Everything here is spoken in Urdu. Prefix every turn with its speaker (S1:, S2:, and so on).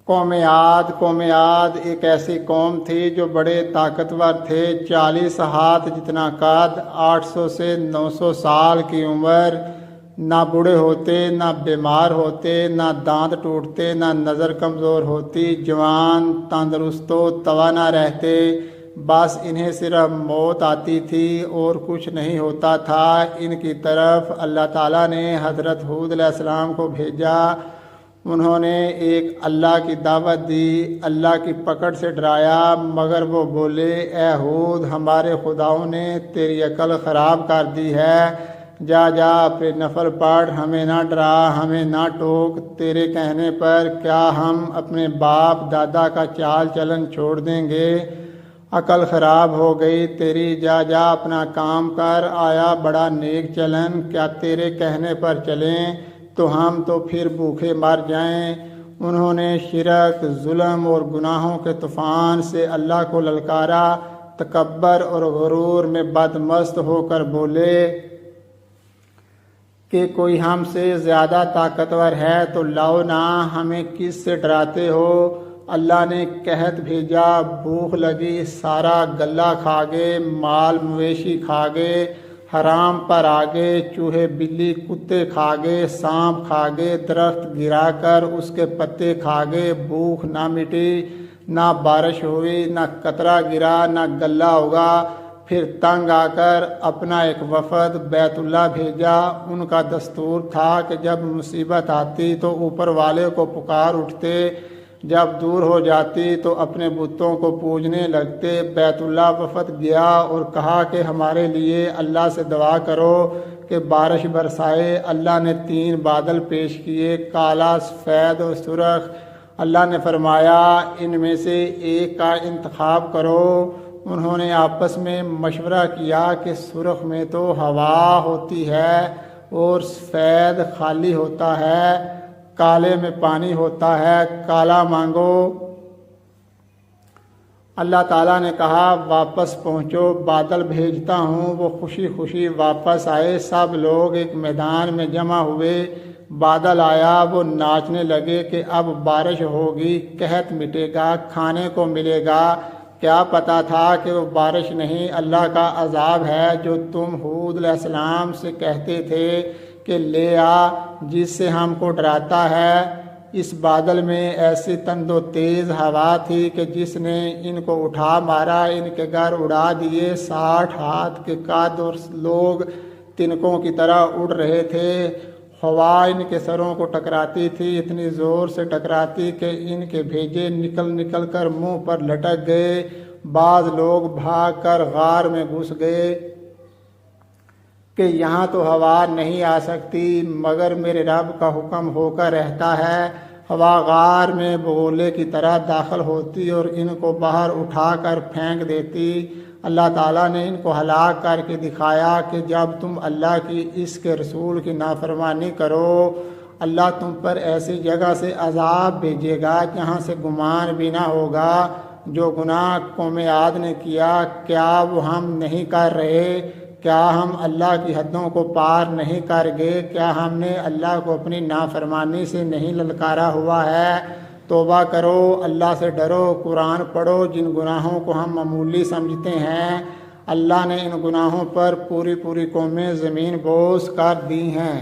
S1: قوم عاد ایک ایسی قوم تھی جو بڑے طاقتور تھے، 40 ہاتھ جتنا قد، 800 سے 900 سال کی عمر، نہ بوڑھے ہوتے، نہ بیمار ہوتے، نہ دانت ٹوٹتے، نہ نظر کمزور ہوتی، جوان تندرست و توانا رہتے، بس انہیں صرف موت آتی تھی اور کچھ نہیں ہوتا تھا۔ ان کی طرف اللہ تعالیٰ نے حضرت ہود علیہ السلام کو بھیجا۔ انہوں نے ایک اللہ کی دعوت دی، اللہ کی پکڑ سے ڈرایا، مگر وہ بولے، اے ہود، ہمارے خداؤں نے تیری عقل خراب کر دی ہے، جا اپنے نفل پڑھ، ہمیں نہ ڈرا، ہمیں نہ ٹوک، تیرے کہنے پر کیا ہم اپنے باپ دادا کا چال چلن چھوڑ دیں گے؟ عقل خراب ہو گئی تیری، جا اپنا کام کر، آیا بڑا نیک چلن، کیا تیرے کہنے پر چلیں تو ہم تو پھر بھوکے مر جائیں۔ انہوں نے شرک، ظلم اور گناہوں کے طوفان سے اللہ کو للکارا، تکبر اور غرور میں بدمست ہو کر بولے کہ کوئی ہم سے زیادہ طاقتور ہے تو لاؤ نا، ہمیں کس سے ڈراتے ہو؟ اللہ نے قحط بھیجا، بھوک لگی، سارا غلہ کھا گئے، مال مویشی کھا گئے، حرام پر آگے، چوہے بلی کتے کھا گئے، سانپ کھا گئے، درخت گرا کر اس کے پتے کھا گئے، بھوک نہ مٹی، نہ بارش ہوئی، نہ قطرہ گرا، نہ غلہ ہوگا۔ پھر تنگ آ کر اپنا ایک وفد بیت اللہ بھیجا۔ ان کا دستور تھا کہ جب مصیبت آتی تو اوپر والے کو پکار اٹھتے، جب دور ہو جاتی تو اپنے بتوں کو پوجنے لگتے۔ بیت اللہ وفد گیا اور کہا کہ ہمارے لیے اللہ سے دعا کرو کہ بارش برسائے۔ اللہ نے 3 بادل پیش کیے، کالا، سفید اور سرخ۔ اللہ نے فرمایا، ان میں سے ایک کا انتخاب کرو۔ انہوں نے آپس میں مشورہ کیا کہ سرخ میں تو ہوا ہوتی ہے اور سفید خالی ہوتا ہے، کالے میں پانی ہوتا ہے، کالا مانگو۔ اللہ تعالیٰ نے کہا، واپس پہنچو، بادل بھیجتا ہوں۔ وہ خوشی خوشی واپس آئے، سب لوگ ایک میدان میں جمع ہوئے۔ بادل آیا، وہ ناچنے لگے کہ اب بارش ہوگی، قحط مٹے گا، کھانے کو ملے گا۔ کیا پتا تھا کہ وہ بارش نہیں، اللہ کا عذاب ہے جو تم ہود علیہ السلام سے کہتے تھے کہ لے آ، جس سے ہم کو ڈراتا ہے۔ اس بادل میں ایسی تند و تیز ہوا تھی کہ جس نے ان کو اٹھا مارا، ان کے گھر اڑا دیے۔ 60 ہاتھ کے قد اور لوگ تنکوں کی طرح اڑ رہے تھے۔ ہوا ان کے سروں کو ٹکراتی تھی، اتنی زور سے ٹکراتی کہ ان کے بھیجے نکل کر منہ پر لٹک گئے۔ بعض لوگ بھاگ کر غار میں گھس گئے کہ یہاں تو ہوا نہیں آ سکتی، مگر میرے رب کا حکم ہو کر رہتا ہے۔ ہوا غار میں بگولے کی طرح داخل ہوتی اور ان کو باہر اٹھا کر پھینک دیتی۔ اللہ تعالیٰ نے ان کو ہلاک کر کے دکھایا کہ جب تم اللہ کی، اس کے رسول کی نافرمانی کرو، اللہ تم پر ایسی جگہ سے عذاب بھیجے گا جہاں سے گمان بھی نہ ہوگا۔ جو گناہ قوم عاد نے کیا، کیا وہ ہم نہیں کر رہے؟ کیا ہم اللہ کی حدوں کو پار نہیں کر گئے؟ کیا ہم نے اللہ کو اپنی نافرمانی سے نہیں للکارا ہوا ہے؟ توبہ کرو، اللہ سے ڈرو، قرآن پڑھو۔ جن گناہوں کو ہم معمولی سمجھتے ہیں، اللہ نے ان گناہوں پر پوری قومیں زمین بوس کر دی ہیں۔